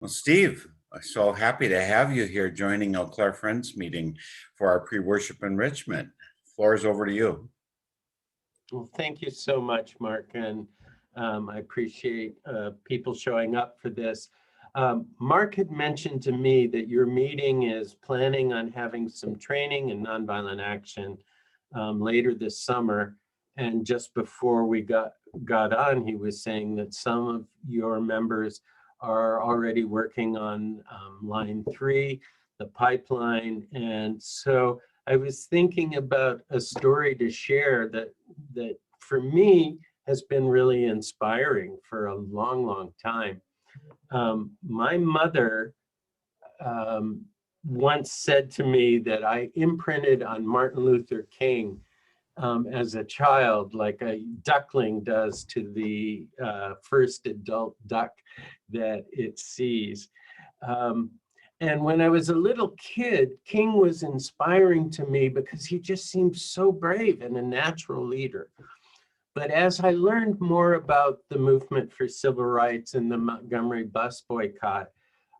Well, Steve, I'm so happy to have you here joining Eau Claire Friends meeting for our pre-worship enrichment. Floor is over to you. Well, thank you so much, Mark, and I appreciate people showing up for this. Mark had mentioned to me that your meeting is planning on having some training in nonviolent action later this summer. And just before we got on, he was saying that some of your members are already working on line 3, the pipeline. And so I was thinking about a story to share that for me has been really inspiring for a long, long time. My mother once said to me that I imprinted on Martin Luther King as a child, like a duckling does to the first adult duck that it sees. And when I was a little kid, King was inspiring to me because he just seemed so brave and a natural leader. But as I learned more about the movement for civil rights and the Montgomery bus boycott,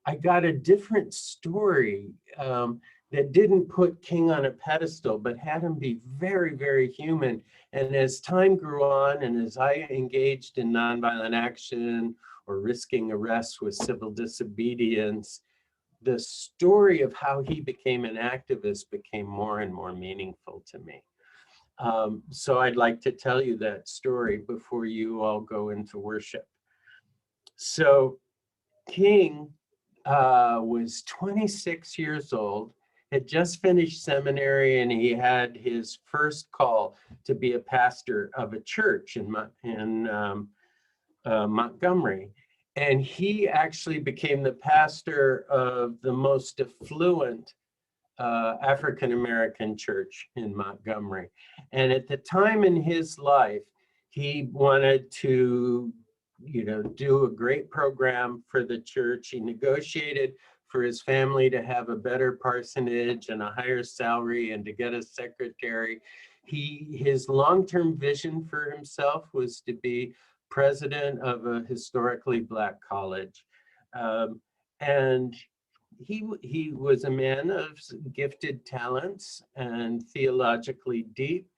I got a different story that didn't put King on a pedestal, but had him be very, very human. And as time grew on, and as I engaged in nonviolent action or risking arrest with civil disobedience, the story of how he became an activist became more and more meaningful to me. So I'd like to tell you that story before you all go into worship. So King was 26 years old, had just finished seminary, and he had his first call to be a pastor of a church in Montgomery. And he actually became the pastor of the most affluent African-American church in Montgomery. And at the time in his life, he wanted to, do a great program for the church. He negotiated for his family to have a better parsonage and a higher salary and to get a secretary. His long-term vision for himself was to be president of a historically Black college. And he was a man of gifted talents and theologically deep,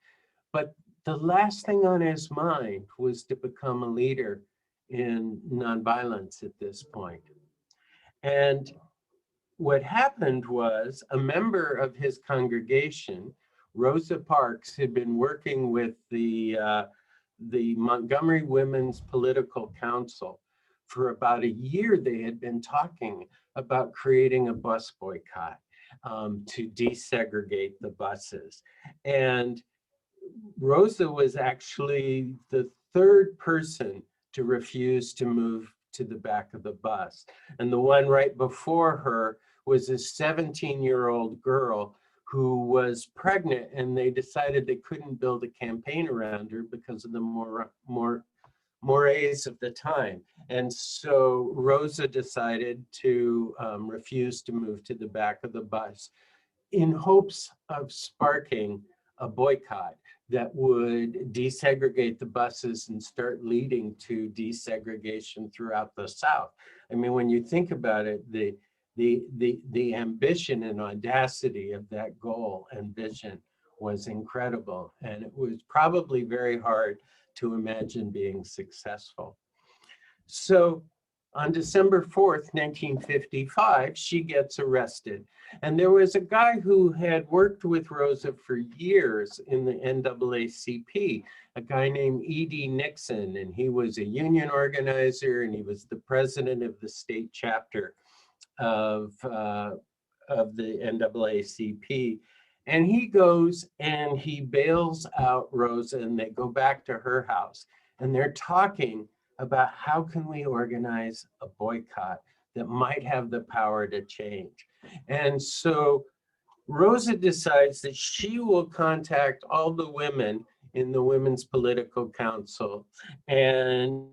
but the last thing on his mind was to become a leader in nonviolence at this point. And what happened was a member of his congregation, Rosa Parks, had been working with the Montgomery Women's Political Council. For about a year, they had been talking about creating a bus boycott to desegregate the buses. And Rosa was actually the third person to refuse to move to the back of the bus. And the one right before her was a 17-year-old girl who was pregnant, and they decided they couldn't build a campaign around her because of the mores of the time. And so Rosa decided to refuse to move to the back of the bus in hopes of sparking a boycott that would desegregate the buses and start leading to desegregation throughout the South. I mean, when you think about it, the ambition and audacity of that goal and vision was incredible. And it was probably very hard to imagine being successful. So on December 4th, 1955, she gets arrested. And there was a guy who had worked with Rosa for years in the NAACP, a guy named E.D. Nixon, and he was a union organizer, and he was the president of the state chapter of the NAACP. And he goes and he bails out Rosa, and they go back to her house, and they're talking about how can we organize a boycott that might have the power to change. And so Rosa decides that she will contact all the women in the Women's Political Council, and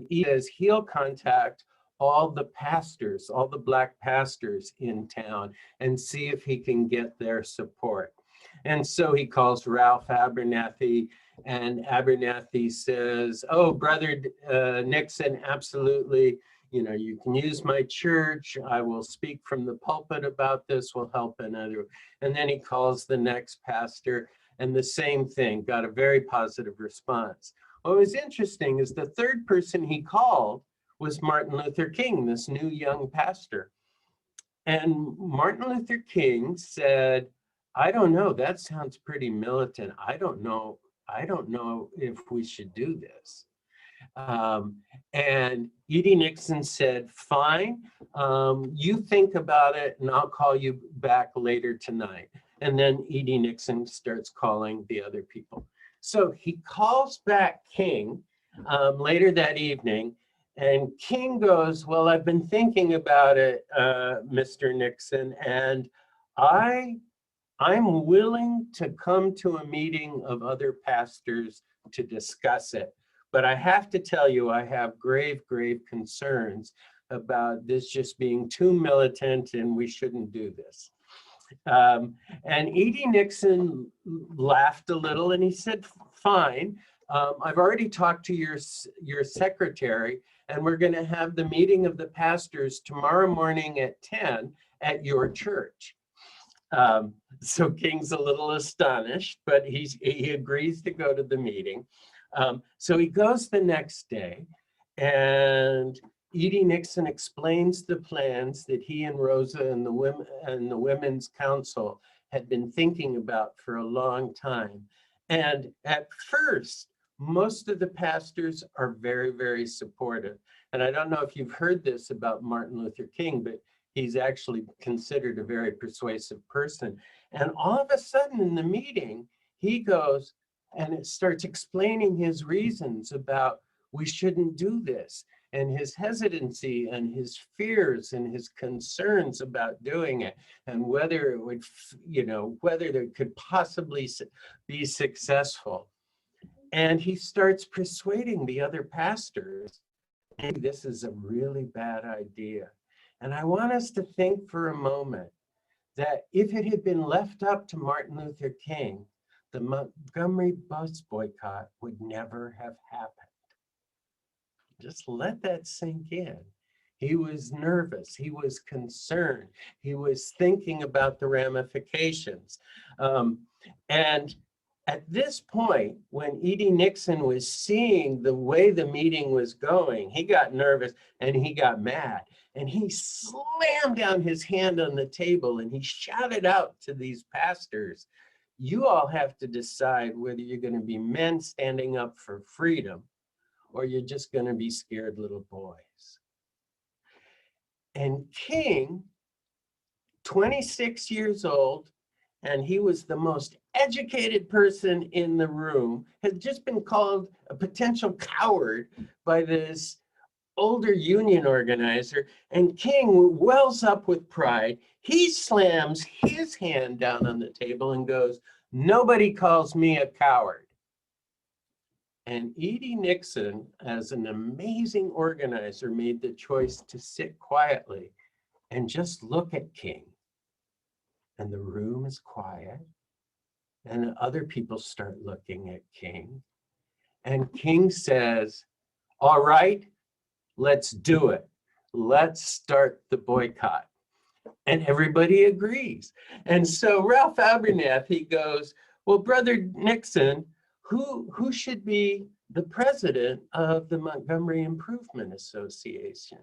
he says he'll contact all the pastors, all the Black pastors in town, and see if he can get their support. And so he calls Ralph Abernathy, and Abernathy says, oh, Brother Nixon, absolutely, you can use my church. I will speak from the pulpit about this, will help another. And then he calls the next pastor, and the same thing, got a very positive response. What was interesting is the third person he called was Martin Luther King, this new young pastor. And Martin Luther King said, I don't know, that sounds pretty militant. I don't know if we should do this. And E.D. Nixon said, fine, you think about it and I'll call you back later tonight. And then E.D. Nixon starts calling the other people. So he calls back King later that evening, and King goes, well, I've been thinking about it, Mr. Nixon, and I'm willing to come to a meeting of other pastors to discuss it. But I have to tell you, I have grave, grave concerns about this just being too militant, and we shouldn't do this. And E.D. Nixon laughed a little and he said, fine, I've already talked to your secretary, and we're going to have the meeting of the pastors tomorrow morning at 10 at your church. So King's a little astonished, but he agrees to go to the meeting. So he goes the next day, and E.D. Nixon explains the plans that he and Rosa and the Women's Council had been thinking about for a long time. And at first, most of the pastors are very, very supportive. And I don't know if you've heard this about Martin Luther King, but he's actually considered a very persuasive person. And all of a sudden in the meeting, he goes and it starts explaining his reasons about we shouldn't do this, and his hesitancy and his fears and his concerns about doing it, and whether it would, whether it could possibly be successful. And he starts persuading the other pastors, maybe this is a really bad idea. And I want us to think for a moment that if it had been left up to Martin Luther King, the Montgomery bus boycott would never have happened. Just let that sink in. He was nervous, he was concerned, he was thinking about the ramifications. And at this point, when E.D. Nixon was seeing the way the meeting was going, he got nervous and he got mad. And he slammed down his hand on the table and he shouted out to these pastors, you all have to decide whether you're going to be men standing up for freedom or you're just going to be scared little boys. And King, 26 years old, and he was the most educated person in the room, had just been called a potential coward by this older union organizer, and King wells up with pride. He slams his hand down on the table and goes, nobody calls me a coward. And E.D. Nixon, as an amazing organizer, made the choice to sit quietly and just look at King. And the room is quiet, and other people start looking at King. And King says, all right, let's do it. Let's start the boycott. And everybody agrees. And so Ralph Abernathy goes, well, Brother Nixon, who should be the president of the Montgomery Improvement Association?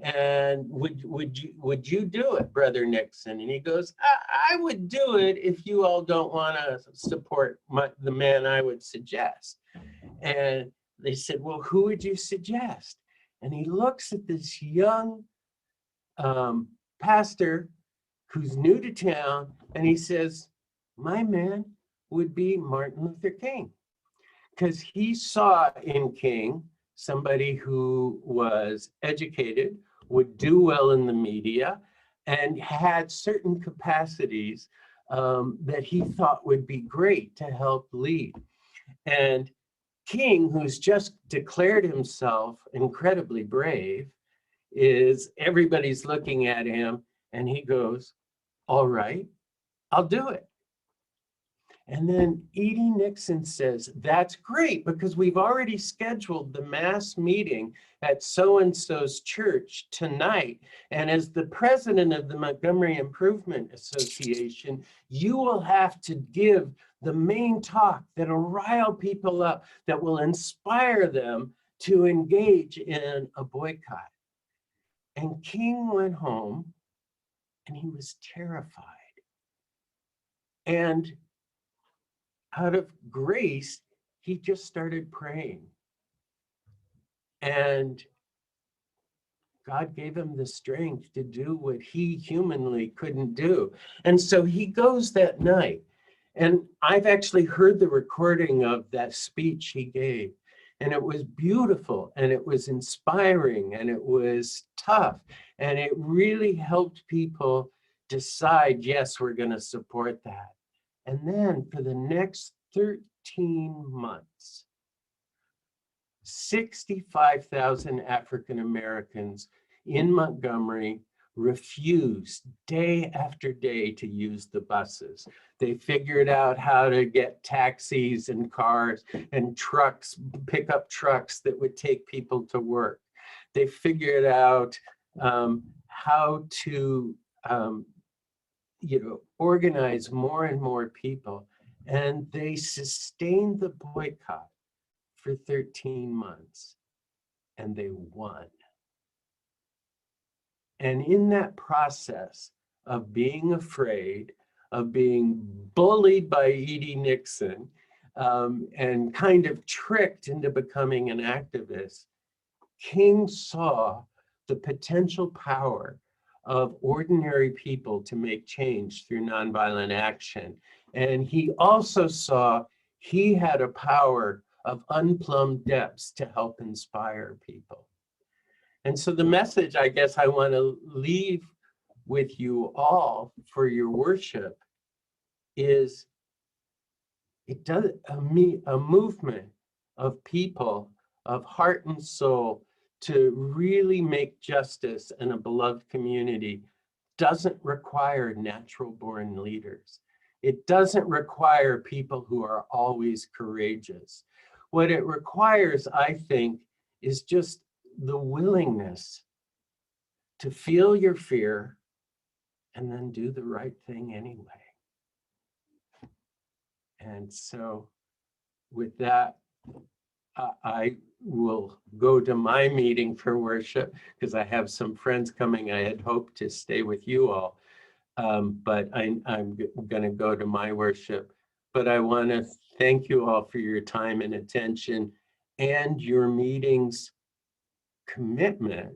And would you do it, Brother Nixon? And he goes, I would do it if you all don't want to support the man I would suggest. And they said, well, who would you suggest? And he looks at this young pastor who's new to town, and he says, my man would be Martin Luther King, because he saw in King somebody who was educated, would do well in the media, and had certain capacities that he thought would be great to help lead. And King, who's just declared himself incredibly brave, everybody's looking at him, and he goes, all right, I'll do it. And then E.D. Nixon says, that's great because we've already scheduled the mass meeting at so-and-so's church tonight. And as the president of the Montgomery Improvement Association, you will have to give the main talk that'll rile people up, that will inspire them to engage in a boycott. And King went home and he was terrified. And out of grace, he just started praying. And God gave him the strength to do what he humanly couldn't do. And so he goes that night. And I've actually heard the recording of that speech he gave. And it was beautiful, and it was inspiring, and it was tough. And it really helped people decide, yes, we're going to support that. And then for the next 13 months, 65,000 African Americans in Montgomery refused day after day to use the buses. They figured out how to get taxis and cars and trucks, pickup trucks that would take people to work. They figured out how to organize more and more people. And they sustained the boycott for 13 months, and they won. And in that process of being afraid, of being bullied by E.D. Nixon, and kind of tricked into becoming an activist, King saw the potential power of ordinary people to make change through nonviolent action. And he also saw he had a power of unplumbed depths to help inspire people. And so the message I guess I want to leave with you all for your worship is it does a movement of people of heart and soul to really make justice in a beloved community doesn't require natural born leaders. It doesn't require people who are always courageous. What it requires, I think, is just the willingness to feel your fear and then do the right thing anyway. And so with that, I will go to my meeting for worship because I have some friends coming. I had hoped to stay with you all, but I'm going to go to my worship. But I want to thank you all for your time and attention and your meeting's commitment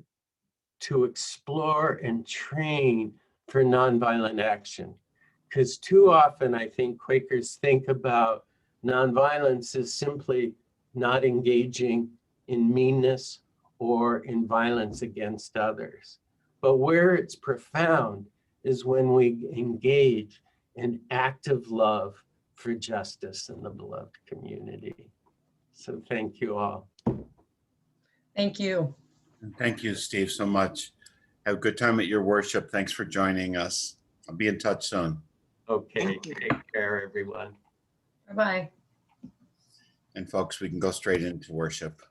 to explore and train for nonviolent action. Because too often I think Quakers think about nonviolence as simply not engaging in meanness or in violence against others. But where it's profound is when we engage in active love for justice in the beloved community. So thank you all. Thank you. And thank you, Steve, so much. Have a good time at your worship. Thanks for joining us. I'll be in touch soon. Okay, take care, everyone. Bye-bye. And folks, we can go straight into worship.